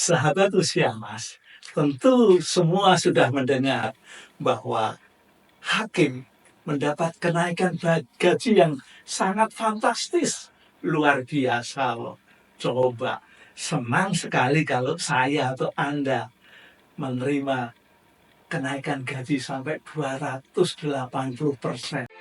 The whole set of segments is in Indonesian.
Sahabat usia Mas, tentu semua sudah mendengar bahwa hakim mendapat kenaikan gaji yang sangat fantastis, luar biasa loh. Coba, senang sekali kalau saya atau Anda menerima kenaikan gaji sampai 280%.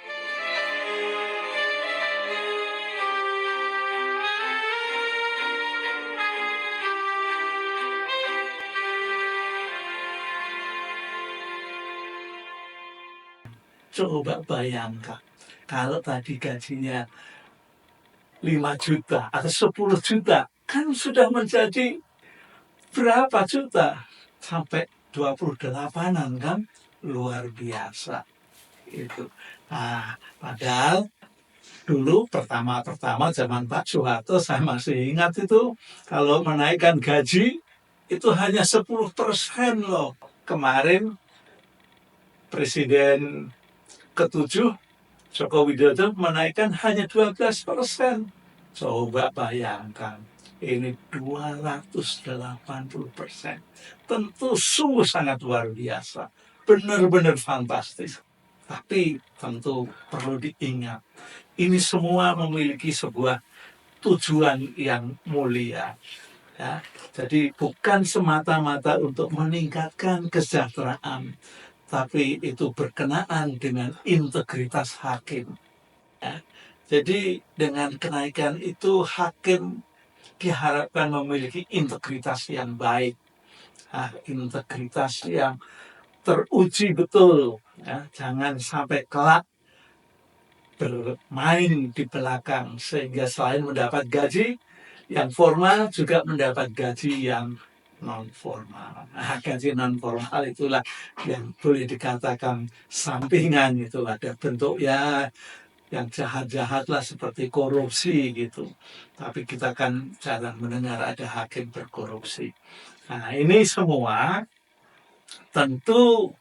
Coba bayangkan, kalau tadi gajinya 5 juta atau 10 juta, kan sudah menjadi berapa juta? Sampai 28-an kan? Luar biasa. Itu. Nah, padahal dulu pertama-pertama zaman Pak Soeharto saya masih ingat itu, kalau menaikkan gaji itu hanya 10% loh. Kemarin Presiden ketujuh Joko Widodo menaikkan hanya 12%. Coba bayangkan, ini 280%. Tentu sungguh sangat luar biasa. Benar-benar fantastis. Tapi tentu perlu diingat, ini semua memiliki sebuah tujuan yang mulia. Ya, jadi bukan semata-mata untuk meningkatkan kesejahteraan, tapi itu berkenaan dengan integritas hakim. Ya. Jadi dengan kenaikan itu hakim diharapkan memiliki integritas yang baik, integritas yang teruji betul. Ya. Jangan sampai kelak bermain di belakang sehingga selain mendapat gaji yang formal juga mendapat gaji yang non formal. Nah, gaji non formal itulah yang boleh dikatakan sampingan, itu ada bentuk ya yang jahat-jahat lah seperti korupsi gitu. Tapi kita kan jarang mendengar ada hakim berkorupsi. Nah, ini semua tentu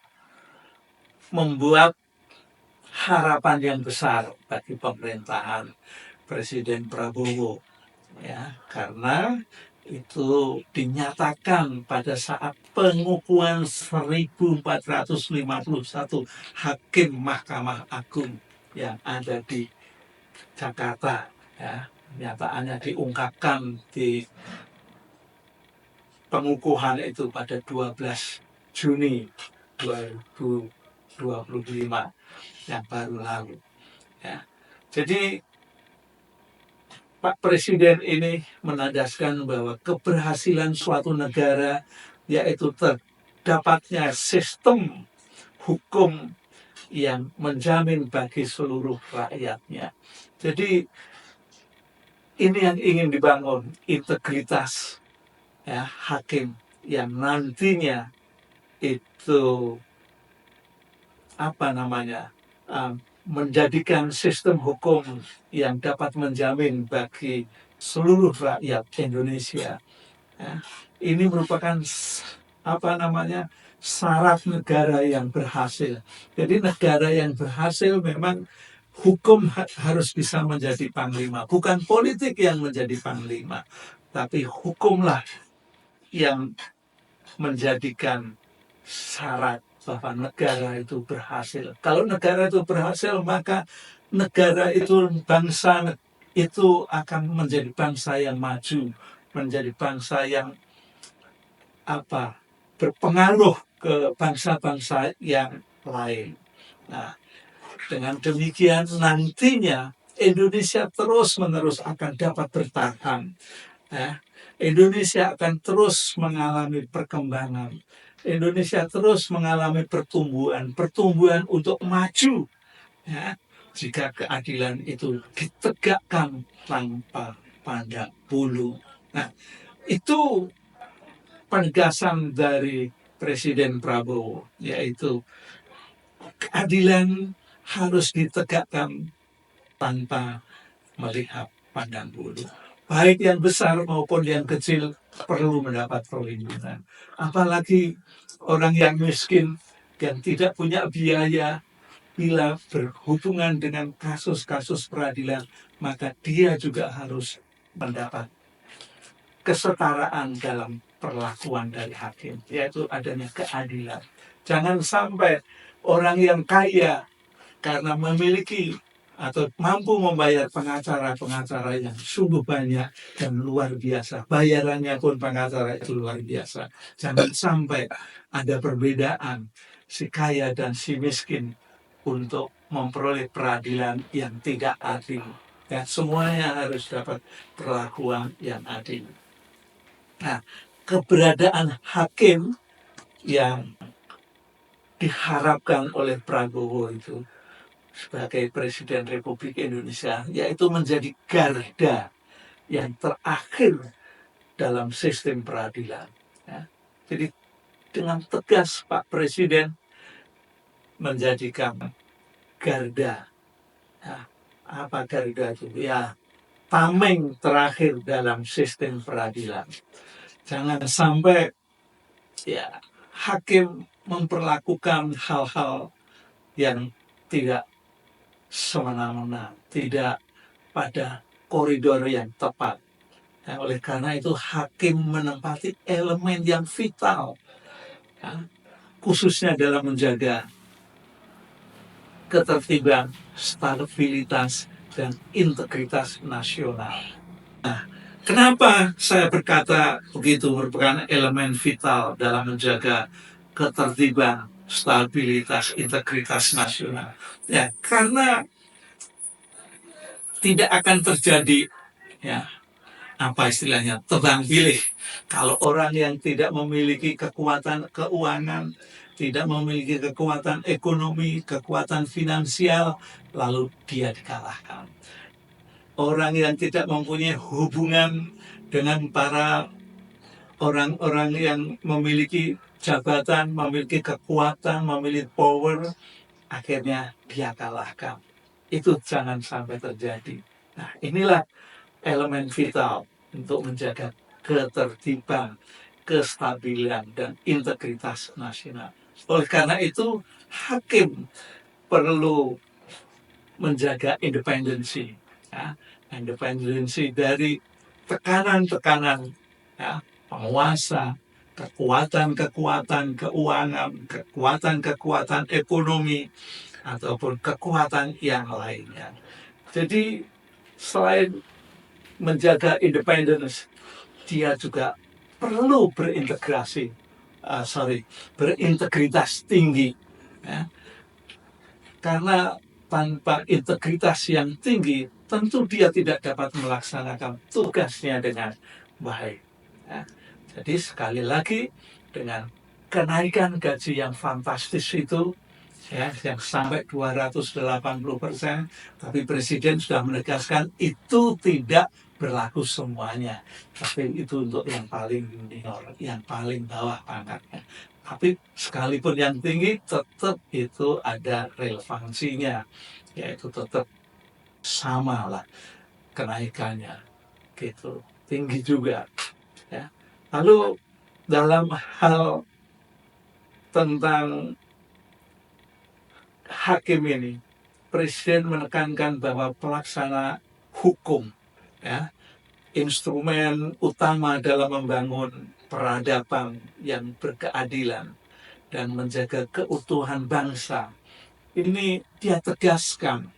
membuat harapan yang besar bagi pemerintahan Presiden Prabowo, ya, karena itu dinyatakan pada saat pengukuhan 1451 hakim Mahkamah Agung yang ada di Jakarta, ya. Nyataannya diungkapkan di pengukuhan itu pada 12 Juni 2025 yang baru lalu, ya. Jadi Pak Presiden ini menandaskan bahwa keberhasilan suatu negara yaitu terdapatnya sistem hukum yang menjamin bagi seluruh rakyatnya. Jadi ini yang ingin dibangun, integritas, ya, hakim yang nantinya itu menjadikan sistem hukum yang dapat menjamin bagi seluruh rakyat Indonesia. Ya, ini merupakan syarat negara yang berhasil. Jadi negara yang berhasil memang hukum harus bisa menjadi panglima, bukan politik yang menjadi panglima, tapi hukumlah yang menjadikan syarat bahwa negara itu berhasil. Kalau negara itu berhasil, maka negara itu, bangsa itu akan menjadi bangsa yang maju, menjadi bangsa yang berpengaruh ke bangsa-bangsa yang lain. Nah, dengan demikian nantinya Indonesia terus-menerus akan dapat bertahan. Ya. Indonesia akan terus mengalami perkembangan. Indonesia terus mengalami pertumbuhan untuk maju. Ya. Jika keadilan itu ditegakkan tanpa pandang bulu. Nah, itu penegasan dari Presiden Prabowo, yaitu keadilan harus ditegakkan tanpa melihat pandang bulu. Baik yang besar maupun yang kecil perlu mendapat perlindungan. Apalagi orang yang miskin yang tidak punya biaya, bila berhubungan dengan kasus-kasus peradilan, maka dia juga harus mendapat kesetaraan dalam perlakuan dari hakim, yaitu adanya keadilan. Jangan sampai orang yang kaya karena memiliki atau mampu membayar pengacara-pengacara yang sungguh banyak dan luar biasa. Bayarannya pun pengacara itu luar biasa. Jangan sampai ada perbedaan si kaya dan si miskin untuk memperoleh peradilan yang tidak adil. Ya, semuanya harus dapat perlakuan yang adil. Nah, keberadaan hakim yang diharapkan oleh Prabowo itu sebagai Presiden Republik Indonesia, yaitu menjadi garda yang terakhir dalam sistem peradilan. Ya. Jadi dengan tegas Pak Presiden menjadikan garda. Ya, apa garda itu? Ya, tameng terakhir dalam sistem peradilan. Jangan sampai ya hakim memperlakukan hal-hal yang tidak semena-mena, tidak pada koridor yang tepat. Ya, oleh karena itu hakim menempati elemen yang vital, ya, khususnya dalam menjaga ketertiban, stabilitas, dan integritas nasional. Nah, kenapa saya berkata begitu merupakan elemen vital dalam menjaga ketertiban, stabilitas, integritas nasional? Ya, karena tidak akan terjadi ya apa istilahnya tebang pilih kalau orang yang tidak memiliki kekuatan keuangan, tidak memiliki kekuatan ekonomi, kekuatan finansial, lalu dia dikalahkan. Orang yang tidak mempunyai hubungan dengan para orang-orang yang memiliki jabatan, memiliki kekuatan, memiliki power, akhirnya dia kalahkan. Itu jangan sampai terjadi. Nah, inilah elemen vital untuk menjaga ketertiban, kestabilan, dan integritas nasional. Oleh karena itu, hakim perlu menjaga independensi, ya, independensi dari tekanan-tekanan ya, penguasa, kekuatan-kekuatan keuangan, kekuatan-kekuatan ekonomi, ataupun kekuatan yang lainnya. Jadi selain menjaga independence, dia juga perlu berintegritas tinggi, ya. Karena tanpa integritas yang tinggi, tentu dia tidak dapat melaksanakan tugasnya dengan baik. Ya. Jadi sekali lagi dengan kenaikan gaji yang fantastis itu, ya, yang sampai 280%, tapi Presiden sudah menegaskan itu tidak berlaku semuanya, tapi itu untuk yang paling minor, yang paling bawah pangkatnya. Tapi sekalipun yang tinggi, tetap itu ada relevansinya, yaitu tetap sama lah kenaikannya, gitu, tinggi juga. Ya. Lalu dalam hal tentang hakim ini, Presiden menekankan bahwa pelaksana hukum, ya, instrumen utama dalam membangun peradaban yang berkeadilan dan menjaga keutuhan bangsa. Ini dia tegaskan.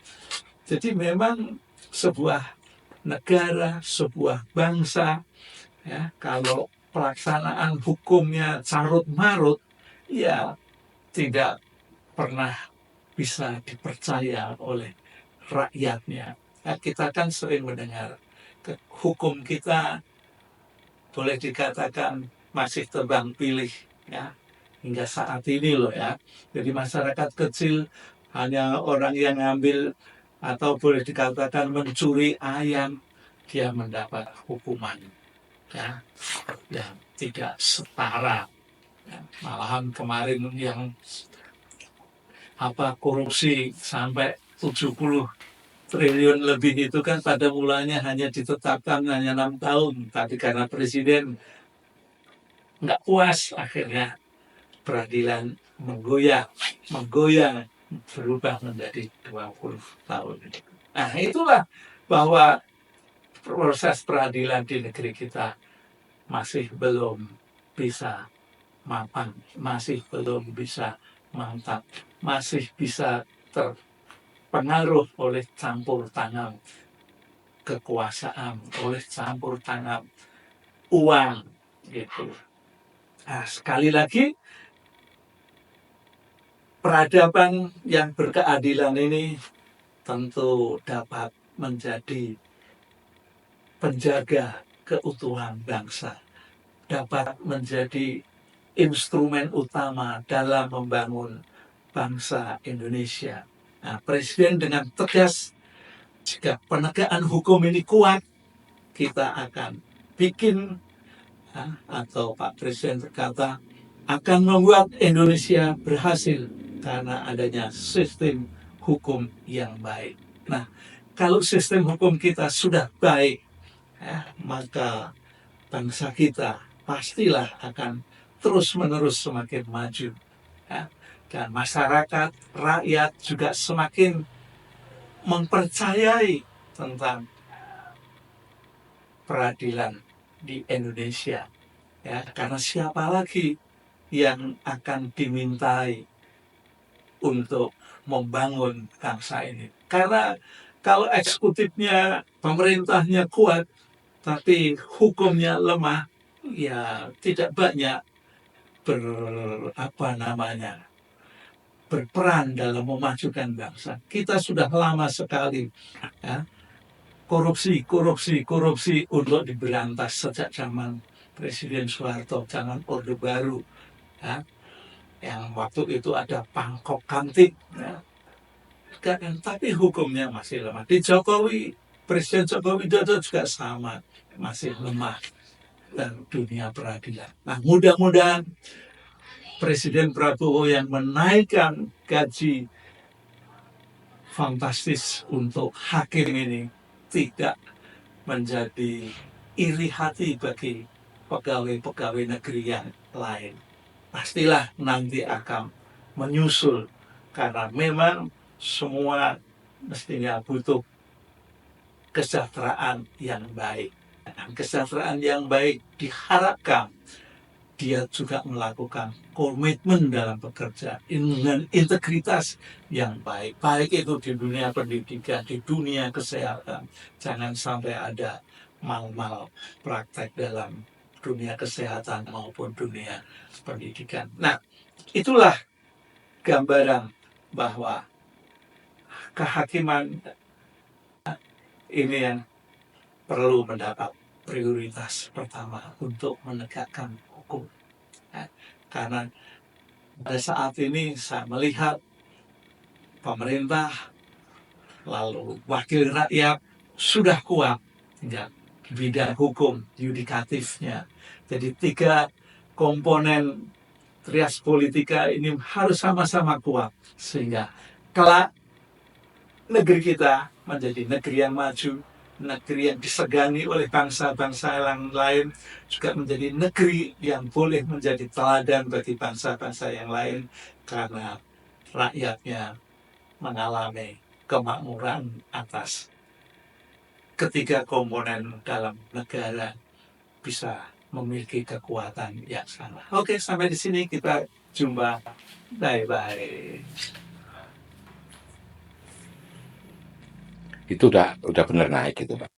Jadi memang sebuah negara, sebuah bangsa, ya, kalau pelaksanaan hukumnya carut marut, ya tidak pernah bisa dipercaya oleh rakyatnya. Nah, kita kan sering mendengar hukum kita boleh dikatakan masih tebang pilih, ya, hingga saat ini loh ya. Jadi masyarakat kecil hanya orang yang ngambil atau boleh dikatakan mencuri ayam, dia mendapat hukuman, ya, yang tidak setara. Ya, malahan kemarin yang korupsi sampai 70 triliun lebih itu kan pada mulanya hanya ditetapkan hanya 6 tahun, tapi karena Presiden nggak puas, akhirnya peradilan menggoyang berubah menjadi 20 tahun. Nah, itulah bahwa proses peradilan di negeri kita masih belum bisa mapan, masih belum bisa mantap, masih bisa terpengaruh oleh campur tangan kekuasaan, oleh campur tangan uang gitu. Nah, sekali lagi peradaban yang berkeadilan ini tentu dapat menjadi penjaga keutuhan bangsa, dapat menjadi instrumen utama dalam membangun bangsa Indonesia. Nah, Presiden dengan tegas, jika penegakan hukum ini kuat, kita akan bikin, atau Pak Presiden berkata, akan membuat Indonesia berhasil karena adanya sistem hukum yang baik. Nah, kalau sistem hukum kita sudah baik, maka bangsa kita pastilah akan terus-menerus semakin maju. Dan masyarakat, rakyat juga semakin mempercayai tentang peradilan di Indonesia. Karena siapa lagi yang akan dimintai untuk membangun bangsa ini? Karena kalau eksekutifnya, pemerintahnya kuat, tapi hukumnya lemah, ya tidak banyak berperan dalam memajukan bangsa. Kita sudah lama sekali korupsi untuk diberantas sejak zaman Presiden Soeharto, zaman Orde Baru, yang waktu itu ada Pangkok Kamtip, tapi hukumnya masih lemah. Di Presiden Jokowi Widodo juga sama, masih lemah dalam dunia peradilan. Nah, mudah-mudahan Presiden Prabowo yang menaikkan gaji fantastis untuk hakim ini tidak menjadi iri hati bagi pegawai-pegawai negeri yang lain. Pastilah nanti akan menyusul, karena memang semua mestinya butuh kesejahteraan yang baik. Dan kesejahteraan yang baik diharapkan dia juga melakukan komitmen dalam bekerja dengan integritas yang baik. Baik itu di dunia pendidikan, di dunia kesehatan. Jangan sampai ada mal-mal praktek dalam dunia kesehatan maupun dunia pendidikan. Nah, itulah gambaran bahwa kehakiman ini yang perlu mendapat prioritas pertama untuk menegakkan hukum. Karena pada saat ini saya melihat pemerintah lalu wakil rakyat sudah kuat ya, bidang hukum yudikatifnya. Jadi 3 komponen trias politika ini harus sama-sama kuat sehingga kelak negeri kita menjadi negeri yang maju, negeri yang disegani oleh bangsa-bangsa yang lain, juga menjadi negeri yang boleh menjadi teladan bagi bangsa-bangsa yang lain karena rakyatnya mengalami kemakmuran atas ketiga komponen dalam negara bisa memiliki kekuatan yang sama. Oke, sampai di sini kita jumpa. Bye-bye. Itu udah bener naik gitu, Pak.